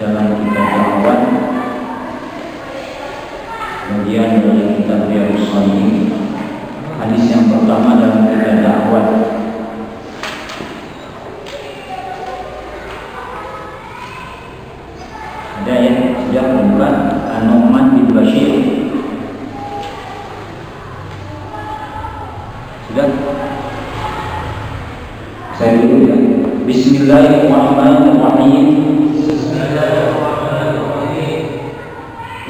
dalam kitab Da'wat, bagian dari kitab Riyadhus Shalihin. Hadis yang pertama dalam kitab Da'wat. Ada yang sudah membuat An-Nu'man bin Bashir. Sudah? Saya dulu ya. Bismillahirrahmanirrahim.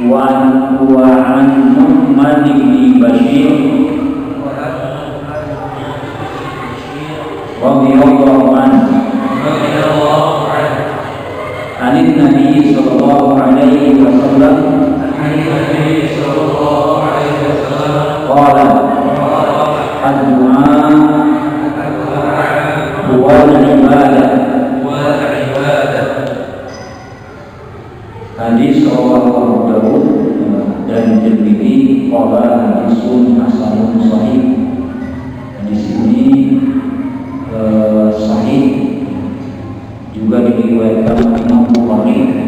Wa an Nu'man bin Bashir radhiyallahu anhu anin Nabi sallallahu alaihi wasallam qala ad-du'a huwa al-ibadah. Hadis rawahu Abu Dawud dan Tirmidzi qala hadisun hasanun sahih. Hadis ini sahih, juga diriwayatkan Imam Bukhari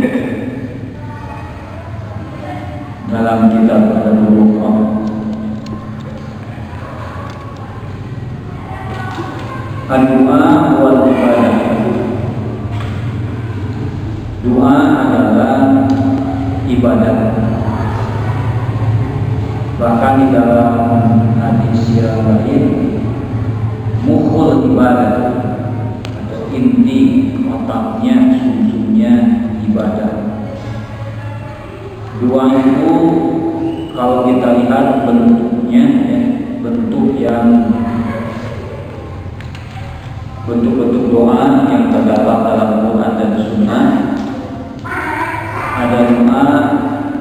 dalam kitab Al-Bukhari. Al-du'a wal ibadah. Doa adalah ibadah. Bahkan di dalam hadis yang lain, mukhul ibadah atau inti, otaknya, sumsumnya ibadah. Doa itu kalau kita lihat bentuknya, bentuk doa yang terdapat dalam Quran dan Sunnah. Ada doa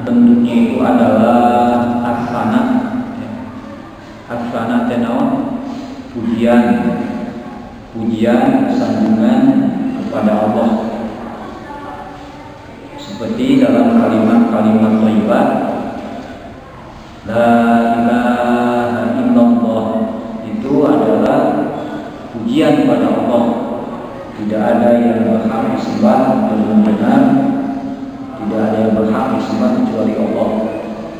bentuknya itu adalah aksana tenawan, pujian sambungan kepada Allah, seperti dalam kalimat-kalimat thayyibah la ilaha illallah, itu adalah pujian kepada Allah. Tidak ada yang berhak disembah dengan benar, tidak ada yang berhak disembah kecuali Allah.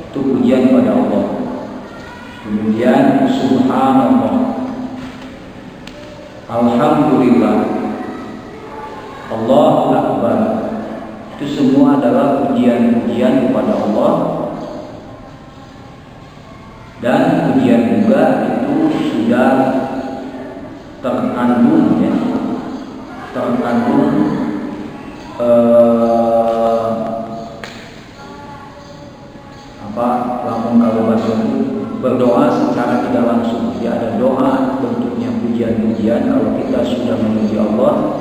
Itu pujian kepada Allah. Kemudian subhanallah, alhamdulillah, Allahu akbar. Itu semua adalah pujian-pujian kepada Allah. Dan pujian juga itu sudah terkandung kalau bahasa itu berdoa secara tidak langsung. Jadi ada doa bentuknya pujian-pujian. Kalau kita sudah memuji Allah,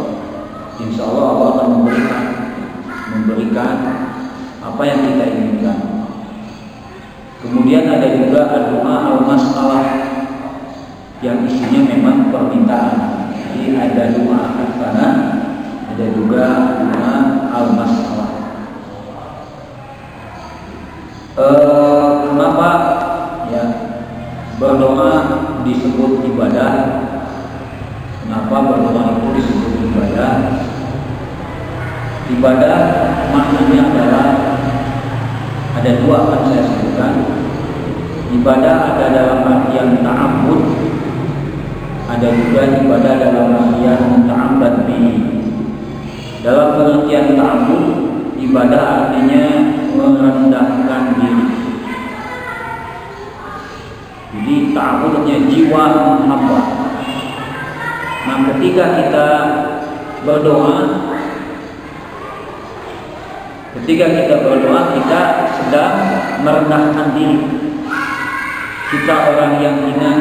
insya Allah Allah akan memberikan apa yang kita inginkan. Kemudian ada juga doa al-mas'alah yang isinya memang permintaan. Jadi ada doa al-fana, ada juga doa al-mas'alah. Kenapa ya berdoa disebut ibadah? Kenapa berdoa itu disebut ibadah? Ibadah maknanya adalah ada dua, akan saya sebutkan. Ibadah ada dalam artian ta'abbud, ada juga ibadah dalam artian ta'abbad bihi. Dalam pengertian ta'abbud, ibadah artinya merendahkan diri. Jadi ta'abbudnya jiwa hamba. Nah, ketika kita berdoa, kita sedang merendahkan diri. Kita orang yang hina,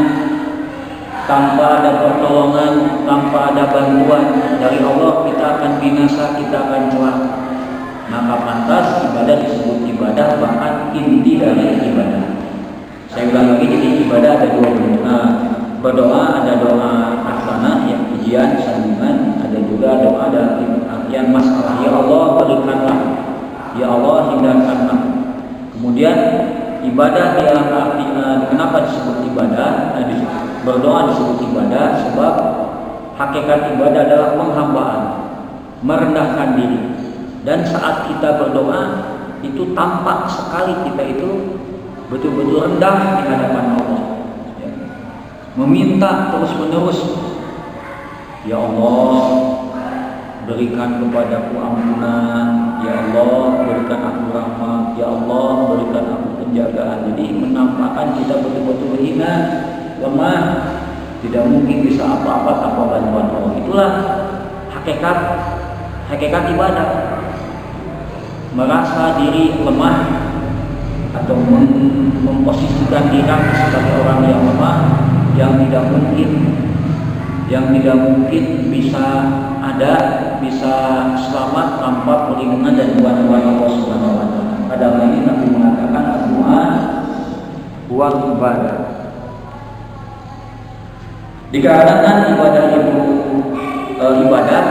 tanpa ada pertolongan, tanpa ada bantuan dari Allah, kita akan binasa, kita akan celaka. Maka pantas ibadah disebut ibadah, bahkan inti dari ibadah. Saya ulang lagi, jadi ibadah ada dua bentuk. Berdoa ada doa asana, yang pujian, sambungan. Ada juga doa dari artian masalah. Ya Allah berikanlah, ya Allah hindarkanlah. Kemudian ibadah yang artinya kenapa disebut ibadah? Berdoa disebut ibadah sebab hakikat ibadah adalah penghambaan, merendahkan diri. Dan saat kita berdoa itu tampak sekali kita itu betul-betul rendah di hadapan Allah, ya. Meminta terus-menerus, ya Allah berikan kepadaku ampunan, ya Allah berikan aku rahmat, ya Allah berikan aku penjagaan. Jadi menampakkan kita betul-betul hina, lemah, tidak mungkin bisa apa-apa tanpa bantuan Allah. Itulah hakikat ibadah. Merasa diri lemah atau memposisikan diri sebagai orang yang lemah, yang tidak mungkin bisa ada, bisa selamat tanpa perlindungan dan bantuan Allah Subhanahu wa taala. Pada ini Nabi mengatakan doa buat ibadah. Dikarenakan ibadah itu ibadah,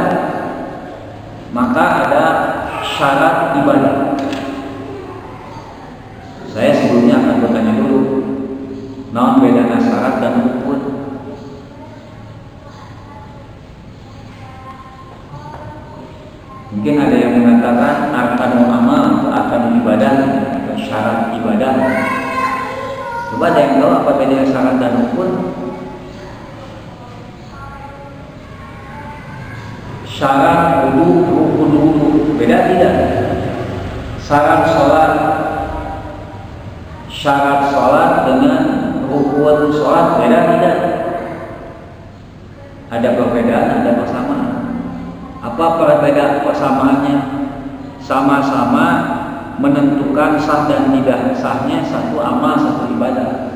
maka ada syarat ibadah. Saya sebelumnya akan bertanya dulu, naon bedana syarat dan rukun? Mungkin ada yang mengatakan arkanul amal itu arkanul ibadah, syarat ibadah. Coba ada yang tahu apa bedanya syarat dan rukun? Syarat wudu, rukun wudu, beda tidak? Syarat sholat dengan rukun sholat beda tidak? Ada perbedaan, ada persamaan. Apa perbedaan persamaannya? Sama-sama menentukan sah dan tidak sahnya satu amal, satu ibadah.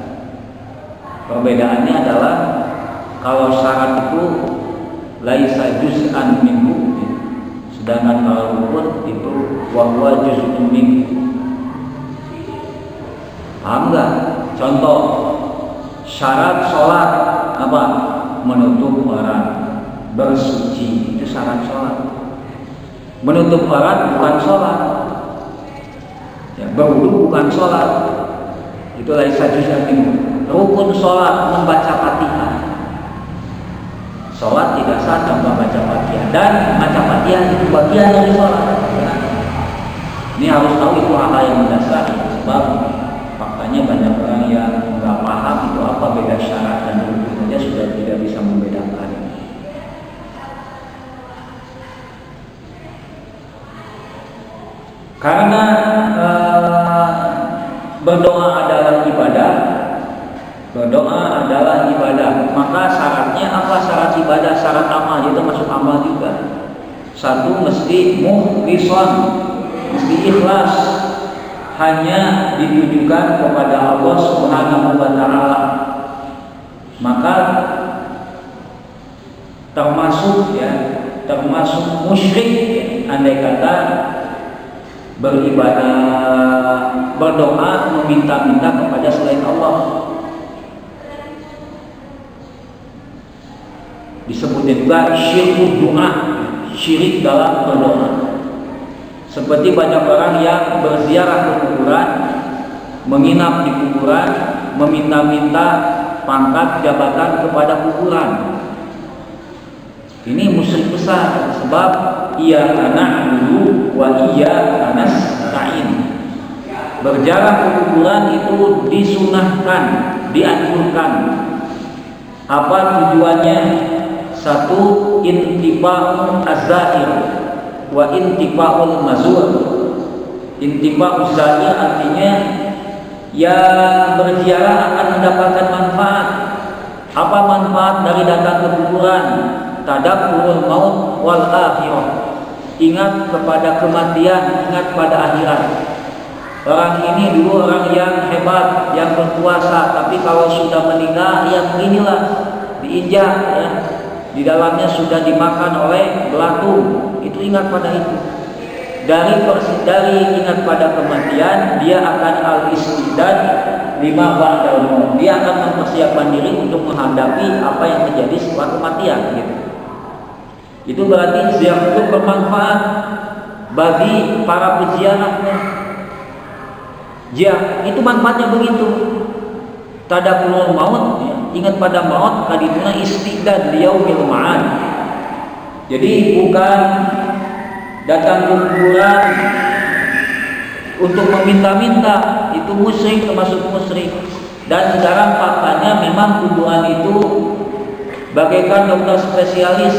Perbedaannya adalah kalau syarat itu laisa juz'an minhu, sedangkan kalau rukun itu wa huwa juz'un minhu. Paham enggak? Contoh syarat sholat apa? Menutup aurat, bersuci, itu syarat sholat. Menutup aurat bukan sholat, ya, berwudu bukan sholat, itu laisa juz'an minhu. Rukun sholat membaca Fatihah. Sholat tidak sah tanpa baca Fatihah, dan baca Fatihah itu bagian dari sholat. Ini harus tahu itu hal yang mendasar, sebab faktanya banyak orang yang nggak paham itu apa beda syarat dan rukun, dia sudah tidak bisa membedakan. Karena berdoa adalah ibadah. Berdoa adalah ibadah, maka syaratnya apa? Syarat ibadah, syarat amal, itu masuk amal juga. Satu, mesti mukhlishan, mesti ikhlas, hanya ditujukan kepada Allah Subhanahu wa taala. Maka termasuk musyrik, andai kata beribadah, berdoa, meminta-minta kepada selain Allah. Disebutnya juga syirik doa, syirik dalam berdoa. Seperti banyak orang yang berziarah ke kuburan, menginap di kuburan, meminta-minta pangkat jabatan kepada kuburan. Ini musyrik besar, sebab iyyaka na'budu wa iyyaka nasta'in. Berziarah ke kuburan itu disunahkan, dianjurkan. Apa tujuannya? Satu, intifa'ul azair wa intifa'ul mazur. Intifa'ul azair artinya yang berziarah akan mendapatkan manfaat. Apa manfaat dari datang ke kuburan? Tadabburul maut wal akhirah. Ingat kepada kematian, ingat pada akhirat. Orang ini dulu orang yang hebat, yang berkuasa, tapi kalau sudah meninggal, ya beginilah, diinjak, ya. Di dalamnya sudah dimakan oleh belatung. Itu ingat pada itu. Dari ingat pada kematian, dia akan al-istidad lima ba'dal maut. Dia akan mempersiapkan diri untuk menghadapi apa yang terjadi setelah kematian, gitu. Itu berarti ziarah itu bermanfaat bagi para peziarahnya. Ya, itu manfaatnya begitu. Tadabburul maut, ya. Ingat pada maut, kadituna istidad liyaumil ma'ad. Jadi datang ke kuburan untuk meminta-minta, itu musyrik, termasuk musyrik. Dan sekarang faktanya memang kuburan itu bagaikan dokter spesialis.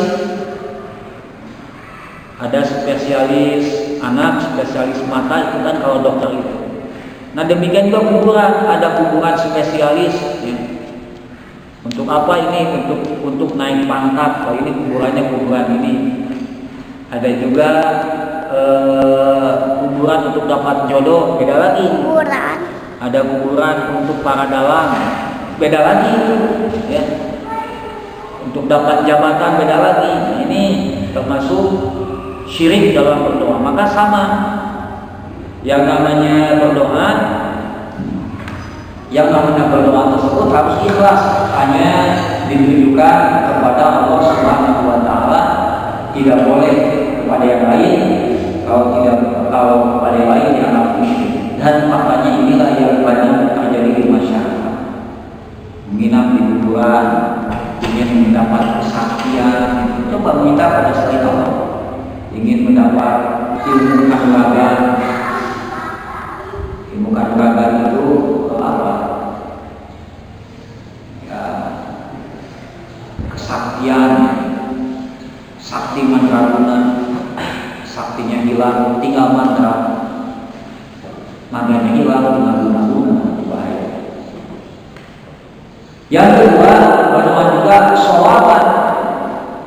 Ada spesialis anak, spesialis mata, itu kan kalau dokter itu. Nah demikian juga kuburan, ada kuburan spesialis ya. Untuk apa ini? Untuk naik pangkat. Kalau ini kuburannya kuburan ini. Ada juga kuburan untuk dapat jodoh, beda lagi. Kuburan. Ada kuburan untuk para dalang, beda lagi ya. Untuk dapat jabatan, beda lagi. Nah, ini termasuk syirik dalam berdoa. Maka sama, yang namanya berdoa tersebut harus ikhlas, hanya ditujukan kepada Allah Subhanahu wa taala, tidak boleh kepada yang lain. Kalau kepada yang lain dianggap musyrik. Dan faktanya inilah yang banyak terjadi di masyarakat. Menginap di kuburan, ingin mendapat kesaktian, coba minta pada selain Allah. Ingin mendapat ilmu kanuragan. Ilmu kanuragan itu apa? Ya, kesaktian, sakti mandraguna, saktinya hilang, tinggal mantra, mandranya hilang, tinggal guna, bahaya. Yang kedua, berdoa juga sholawat.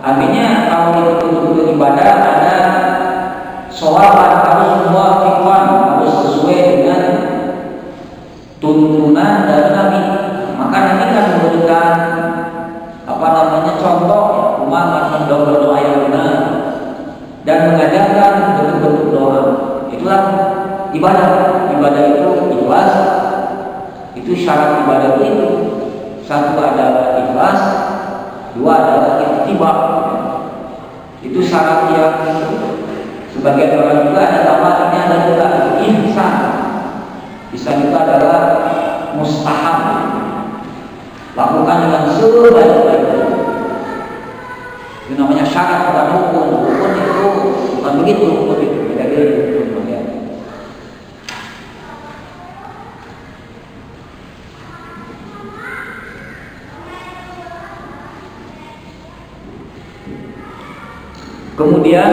Artinya kalau untuk ibadah ada sholawat, harus semua ikhwan, harus sesuai dengan tuntunan dari Nabi. Maka Nabi kan memberikan contoh umat berdoa yang benar dan mengajarkan bentuk-bentuk doa. Itulah ibadah. Ibadah itu ikhlas. Itu syarat ibadah itu. Satu adalah ikhlas, dua adalah ittiba. Itu syarat yang sebagian orang juga ada tambahannya, ada juga ihsan. Ihsan itu adalah mustahab. Lakukan dengan sebaik-baiknya. Itu namanya syarat, bukan hukum. Hukum itu bukan begitu. Hukum itu beda-beda. Kemudian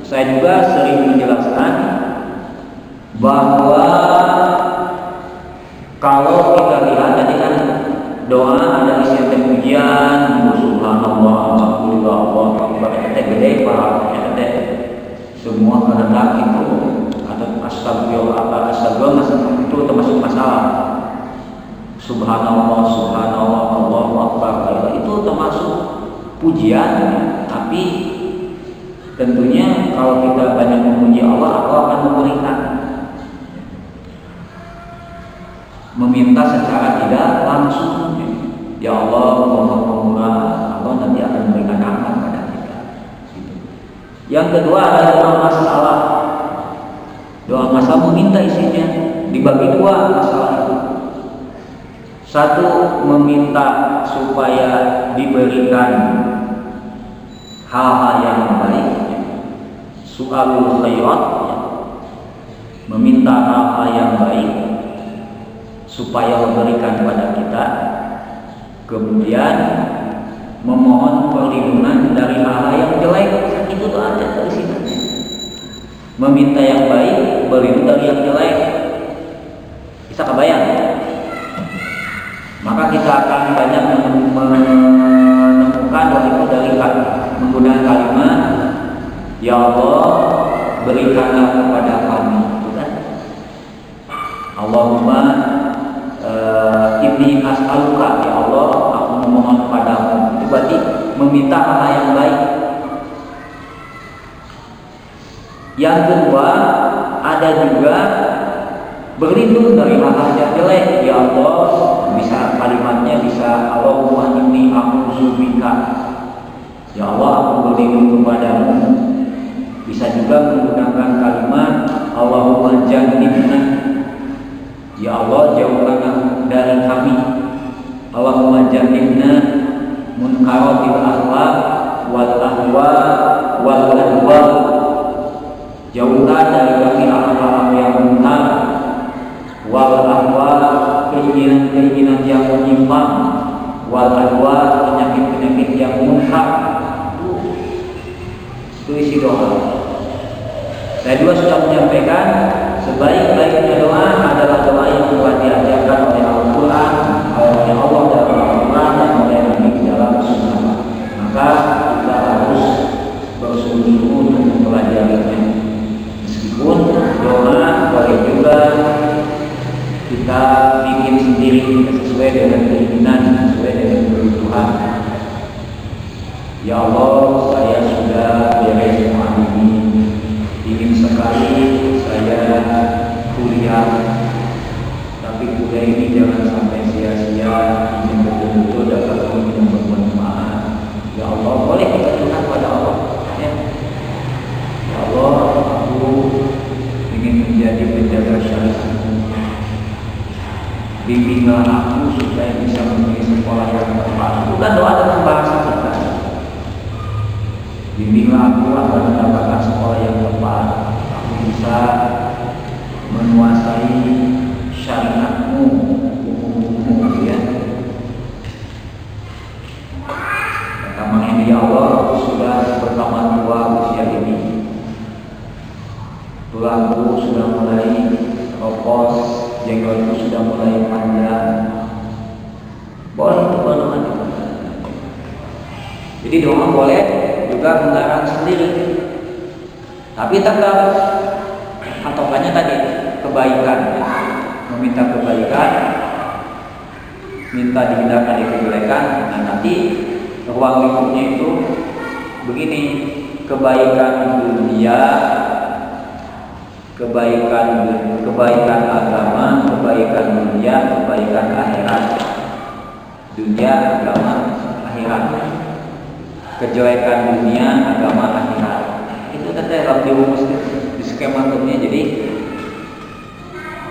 saya juga sering menjelaskan bahwa kalau kita lihat tadi kan doa ada isi pujian, subhanallah, alhamdulillah, Allahu akbar, gede pak, semua kehendak itu atau astagfirullah itu termasuk masalah. Subhanallah, subhanallah, Allahu akbar, itu termasuk pujian, tapi tentunya kalau kita banyak memuji Allah, Allah akan memberikan. Meminta secara tidak langsung, ya Allah mohon pemurah, Allah nanti akan memberikan rahmat pada kita. Yang kedua adalah doa masalah. Doa masalah meminta isinya dibagi dua masalah itu. Satu, meminta supaya diberikan hal-hal yang baik, su'alul khairat, meminta hal-hal yang baik supaya memberikan kepada kita. Kemudian memohon perlindungan dari hal-hal yang jelek. Itu tuh ada dari sini. Meminta yang baik, berlindung dari yang jelek. Bisa kebayang? Maka kita akan banyak menemukan doa itu dari menggunakan kalimat ya Allah berikanlah kepada kami, bukan? Allahumma inni as'aluka, ya Allah aku memohon padamu. Itu berarti meminta hal yang baik. Yang kedua ada juga berlindung dari hal yang jelek. Ya Allah, bisa kalimatnya bisa Allahumma inni a'udzubika, ya Allah aku berlindung kepadamu. Bisa juga menggunakan kalimat Allahumma jannibna, ya Allah jauhkanlah dari kami. Allahumma jannibna munkaratil akhlaq wal ahwa wal adwa. Jauhkan dari akhlak yang munkar, wal ahwa, keinginan-keinginan yang menyimpang, wal adwa, penyakit-penyakit yang munkar. Itu isi doa. Saya juga sudah menyampaikan sebaik-baiknya doa adalah doa yang telah diajarkan oleh Al-Quran, oleh Allah dalam Al-Quran dan oleh Nabi di dalam Sunnah. Maka kita harus bersungguh-sungguh untuk mempelajarinya. Meskipun doa boleh juga kita bikin sendiri sesuai dengan keinginan, sesuai dengan kebutuhan. Ya Allah, saya sudah beres semua ini. Ingin sekali saya kuliah, tapi kuliah ini jangan sampai sia-sia, ingin betul-betul dapat ilmu yang bermanfaat. Ya Allah, boleh kita curhat pada Allah, ya. Ya Allah, aku ingin menjadi penjaga syariat-Mu. Bimbinglah aku supaya bisa memilih sekolah yang tepat. Itu kan doa dalam bahasa kita. Bimbinglah aku agar mendapatkan sekolah yang tepat. Aku bisa menguasai syariat-Mu, hukum-hukum-Mu, ya. Pertama ini, ya Allah, aku sudah bertambah tua usia ini. Tulangku sudah mulai ropos, jenggotku sudah mulai panjang. Boleh itu doa. Jadi doa boleh juga mengarang sendiri, tapi tetap patokannya tadi kebaikan, meminta kebaikan, minta dihindarkan dari kejelekan. Nah, nanti ruang lingkupnya itu begini: kebaikan dunia, kebaikan agama, kebaikan dunia, kebaikan akhirat. Dunia, agama, akhirat. Kejelekan dunia, agama, akhirat. Itu tadi dalam dirumus di skema dunia. Jadi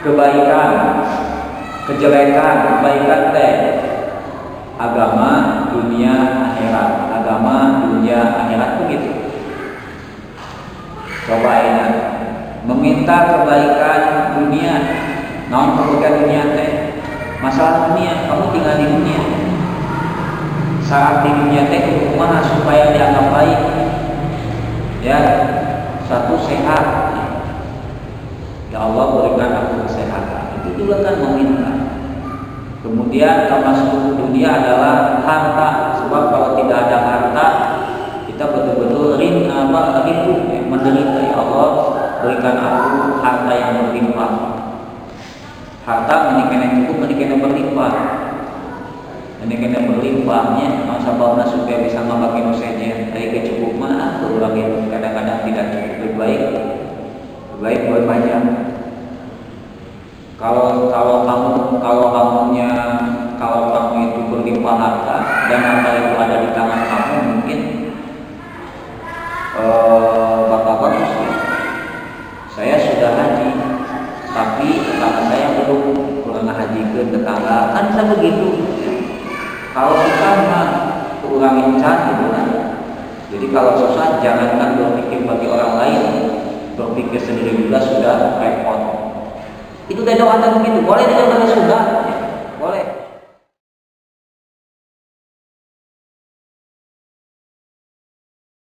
kebaikan, kejelekan, kebaikan teh agama, dunia, akhirat. Agama, dunia, akhirat begitu. Coba ya, meminta kebaikan dunia. Naon kebaikan dunia teh? Masalah dunia, kamu tinggal di dunia. Saat di dunia teh kumaha supaya dianggap baik, ya. Satu, sehat. Ya Allah, berikan aku kesehatan. Itu juga kan meminta. Kemudian termasuk dunia adalah harta. Sebab kalau tidak ada harta, kita betul-betul rindu, menderita. Ya Allah, berikan aku harta yang berlimpah. Harta menikah yang cukup, menikah yang berlimpah. Ini kena berlimpahnya, masa bahwa supaya bisa ngabakin usahanya dari kecukupan, berulang itu kadang-kadang tidak cukup. Lebih baik buat banyak. Kalau kamu itu berlimpah harta dan harta itu ada di tangan kamu, mungkin bakal bagus. Saya sudah haji, tapi tetangga saya belum kurang haji ke tetangga, kan bisa begitu. Kalau susah mah kurangin can gitu kan. Jadi kalau susah jangankan berpikir bagi orang lain, berpikir sendiri juga sudah repot. Itu doa begitu. Boleh dengan sunnah,